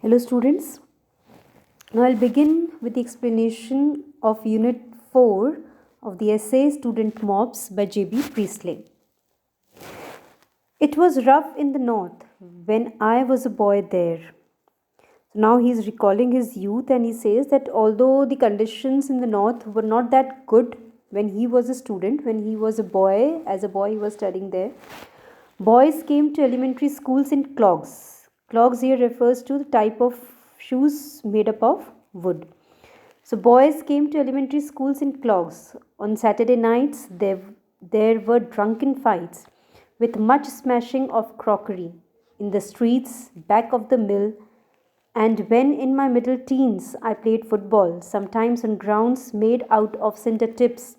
Hello, students. Now I'll begin with the explanation of Unit 4 of the essay Student Mobs by J.B. Priestley. It was rough in the north when I was a boy there. So now he's recalling his youth and he says that although the conditions in the north were not that good when he was a student, when he was a boy, as a boy he was studying there, boys came to elementary schools in clogs. Clogs here refers to the type of shoes made up of wood. So boys came to elementary schools in clogs. On Saturday nights there were drunken fights with much smashing of crockery in the streets back of the mill, and when in my middle teens I played football, sometimes on grounds made out of cinder tips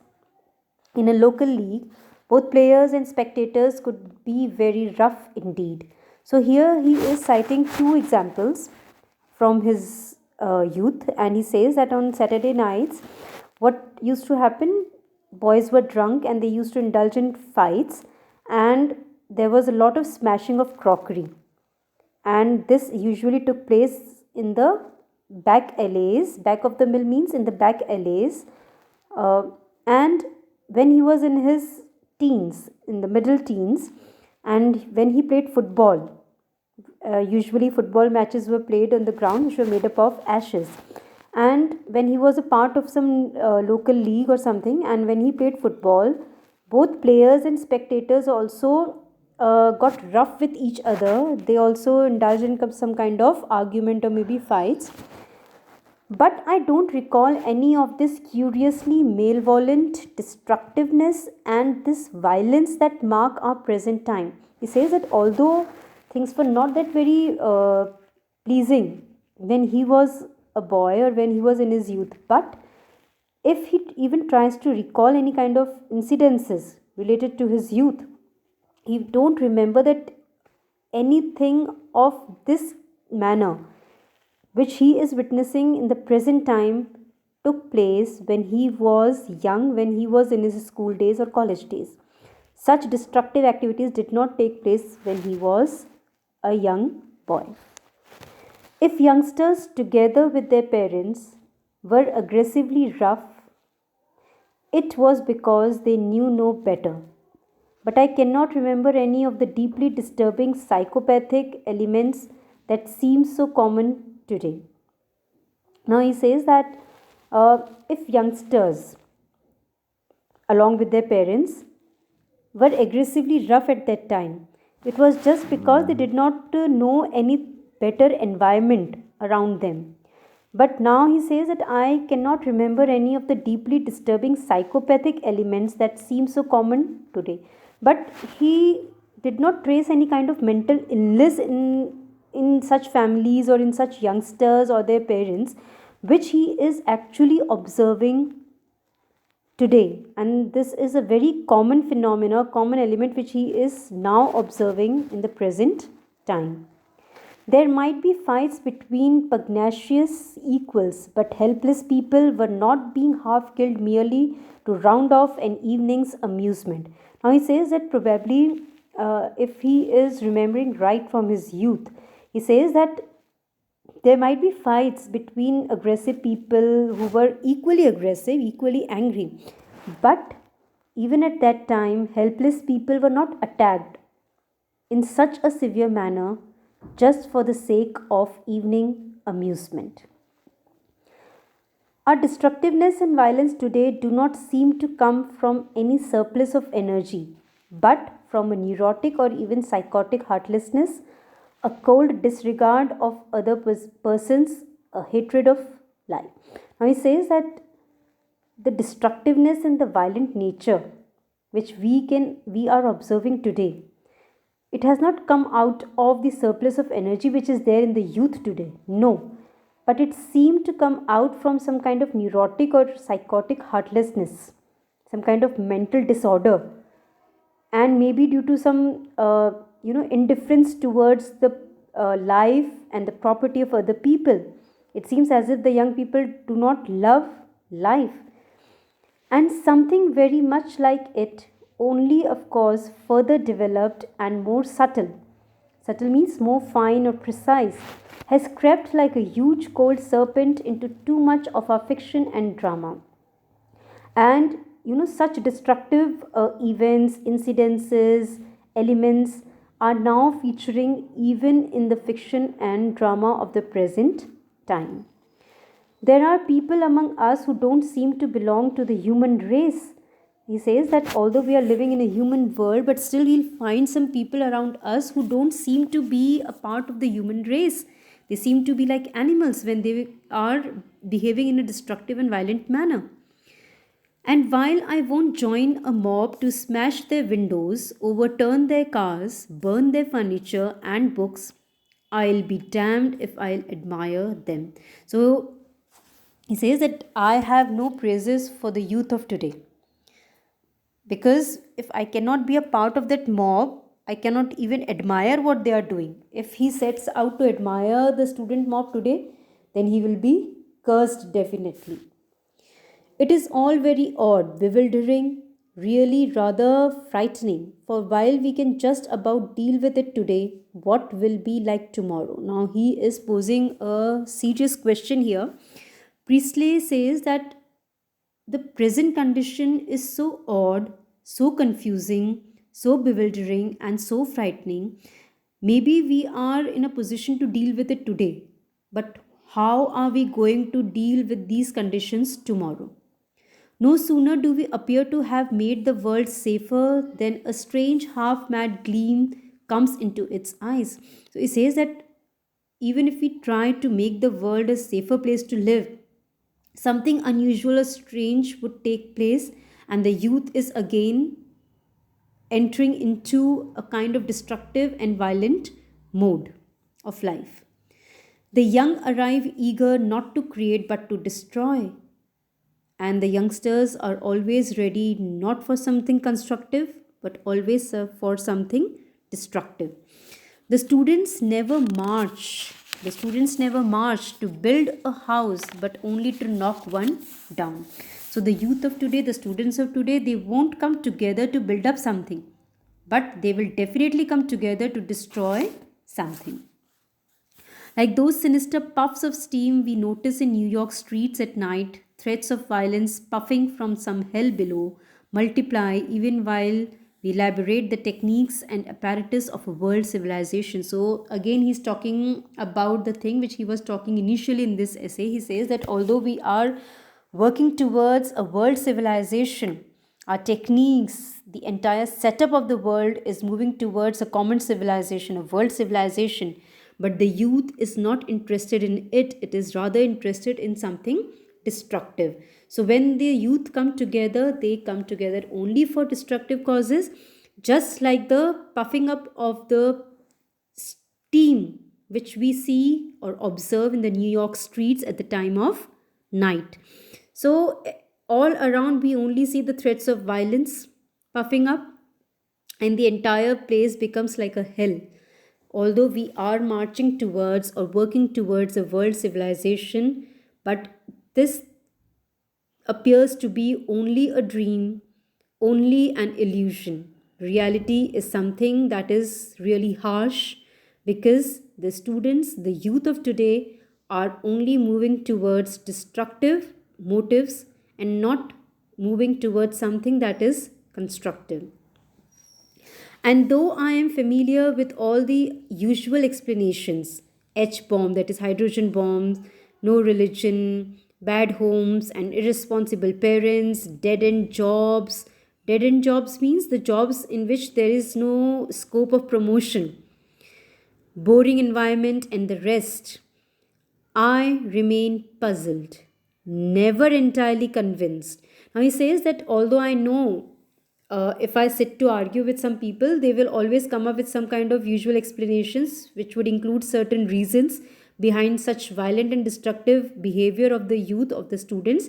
in a local league, both players and spectators could be very rough indeed. So, here he is citing two examples from his youth, and he says that on Saturday nights, what used to happen, boys were drunk and they used to indulge in fights, and there was a lot of smashing of crockery, and this usually took place in the back alleys. Back of the mill means in the back alleys. And when he was in his teens, in the middle teens, and when he played football, usually football matches were played on the ground which were made up of ashes. And when he was a part of some local league or something, and when he played football, both players and spectators also got rough with each other. They also indulged in some kind of argument or maybe fights. But I don't recall any of this curiously malevolent destructiveness and this violence that mark our present time. He says that although things were not that very pleasing when he was a boy or when he was in his youth, but if he even tries to recall any kind of incidences related to his youth, he don't remember that anything of this manner which he is witnessing in the present time took place when he was young, when he was in his school days or college days. Such destructive activities did not take place when he was a young boy. If youngsters, together with their parents, were aggressively rough, it was because they knew no better. But I cannot remember any of the deeply disturbing psychopathic elements that seem so common today. Now he says that if youngsters, along with their parents, were aggressively rough at that time, it was just because they did not know any better environment around them. But now he says that I cannot remember any of the deeply disturbing psychopathic elements that seem so common today. But he did not trace any kind of mental illness in such families or in such youngsters or their parents, which he is actually observing today. And this is a very common phenomena, common element which he is now observing in the present time. There might be fights between pugnacious equals, but helpless people were not being half killed merely to round off an evening's amusement. Now he says that probably, if he is remembering right from his youth, he says that there might be fights between aggressive people who were equally aggressive, equally angry. But even at that time, helpless people were not attacked in such a severe manner just for the sake of evening amusement. Our destructiveness and violence today do not seem to come from any surplus of energy, but from a neurotic or even psychotic heartlessness, a cold disregard of other persons, a hatred of life. Now he says that the destructiveness and the violent nature which we are observing today, it has not come out of the surplus of energy which is there in the youth today. No. But it seemed to come out from some kind of neurotic or psychotic heartlessness, some kind of mental disorder, and maybe due to some indifference towards the life and the property of other people. It seems as if the young people do not love life. And something very much like it, only of course further developed and more subtle, Subtle means more fine or precise, has crept like a huge cold serpent into too much of our fiction and drama. And such destructive events, incidences, elements are now featuring even in the fiction and drama of the present time. There are people among us who don't seem to belong to the human race. He says that although we are living in a human world, but still we'll find some people around us who don't seem to be a part of the human race. They seem to be like animals when they are behaving in a destructive and violent manner. And while I won't join a mob to smash their windows, overturn their cars, burn their furniture and books, I'll be damned if I'll admire them. So he says that I have no praises for the youth of today. Because if I cannot be a part of that mob, I cannot even admire what they are doing. If he sets out to admire the student mob today, then he will be cursed definitely. It is all very odd, bewildering, really rather frightening. For while we can just about deal with it today, what will be like tomorrow? Now, he is posing a serious question here. Priestley says that the present condition is so odd, so confusing, so bewildering, and so frightening. Maybe we are in a position to deal with it today, but how are we going to deal with these conditions tomorrow? No sooner do we appear to have made the world safer than a strange half mad gleam comes into its eyes. So he says that even if we try to make the world a safer place to live, something unusual or strange would take place, and the youth is again entering into a kind of destructive and violent mode of life. The young arrive eager not to create but to destroy. And the youngsters are always ready not for something constructive but always for something destructive. The students never march. The students never march to build a house but only to knock one down. So the youth of today, the students of today, they won't come together to build up something, but they will definitely come together to destroy something. Like those sinister puffs of steam we notice in New York streets at night, threats of violence puffing from some hell below multiply even while we elaborate the techniques and apparatus of a world civilization. So, again, he's talking about the thing which he was talking initially in this essay. He says that although we are working towards a world civilization, our techniques, the entire setup of the world is moving towards a common civilization, a world civilization. But the youth is not interested in it, it is rather interested in something destructive. So when the youth come together, they come together only for destructive causes, just like the puffing up of the steam which we see or observe in the New York streets at the time of night. So all around we only see the threats of violence puffing up, and the entire place becomes like a hell. Although we are marching towards or working towards a world civilization, but this appears to be only a dream, only an illusion. Reality is something that is really harsh, because the students, the youth of today, are only moving towards destructive motives and not moving towards something that is constructive. And though I am familiar with all the usual explanations, H bomb, that is hydrogen bombs, no religion, bad homes, and irresponsible parents, dead end jobs. Dead end jobs means the jobs in which there is no scope of promotion, boring environment, and the rest. I remain puzzled, never entirely convinced. Now he says that although I know if I sit to argue with some people, they will always come up with some kind of usual explanations, which would include certain reasons behind such violent and destructive behavior of the youth, of the students.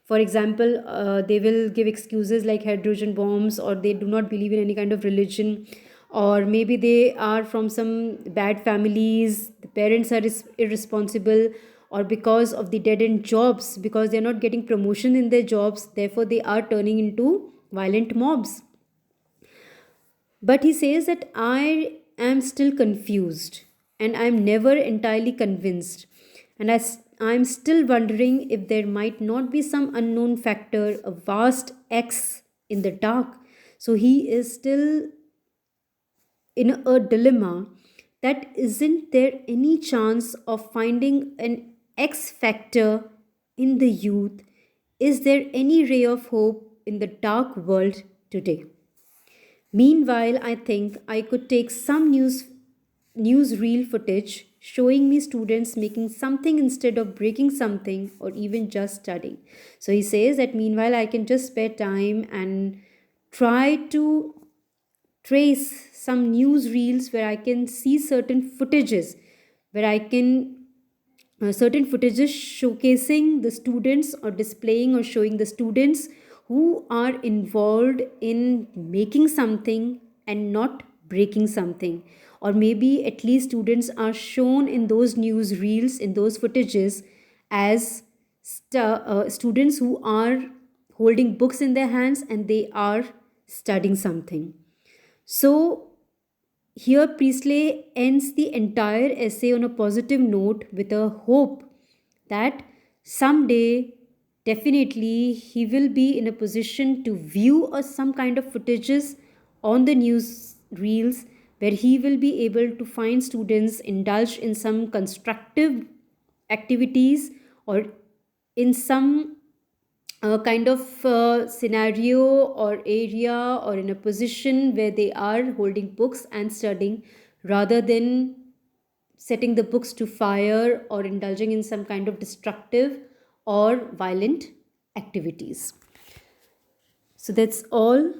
For example, they will give excuses like hydrogen bombs, or they do not believe in any kind of religion, or maybe they are from some bad families, the parents are irresponsible, or because of the dead end jobs, because they are not getting promotion in their jobs, therefore they are turning into violent mobs. But he says that I am still confused and I'm never entirely convinced. And I'm still wondering if there might not be some unknown factor, a vast X in the dark. So he is still in a dilemma that isn't there any chance of finding an X factor in the youth? Is there any ray of hope in the dark world today? Meanwhile, I think I could take some newsreel footage showing me students making something instead of breaking something or even just studying. So he says that meanwhile I can just spare time and try to trace some newsreels where I can see certain footages, where I can certain footages showcasing the students or displaying or showing the students who are involved in making something and not breaking something, or maybe at least students are shown in those news reels, in those footages, as students who are holding books in their hands and they are studying something. So here, Priestley ends the entire essay on a positive note with a hope that someday, definitely, he will be in a position to view some kind of footages on the news reels where he will be able to find students indulged in some constructive activities or in some kind of scenario or area or in a position where they are holding books and studying rather than setting the books to fire or indulging in some kind of destructive or violent activities. So that's all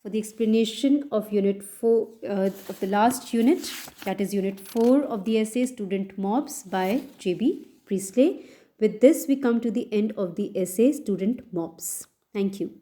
for the explanation of unit 4 of the last unit, that is unit 4 of the essay Student Mobs by J.B. Priestley. With this, we come to the end of the essay Student Mobs. Thank you.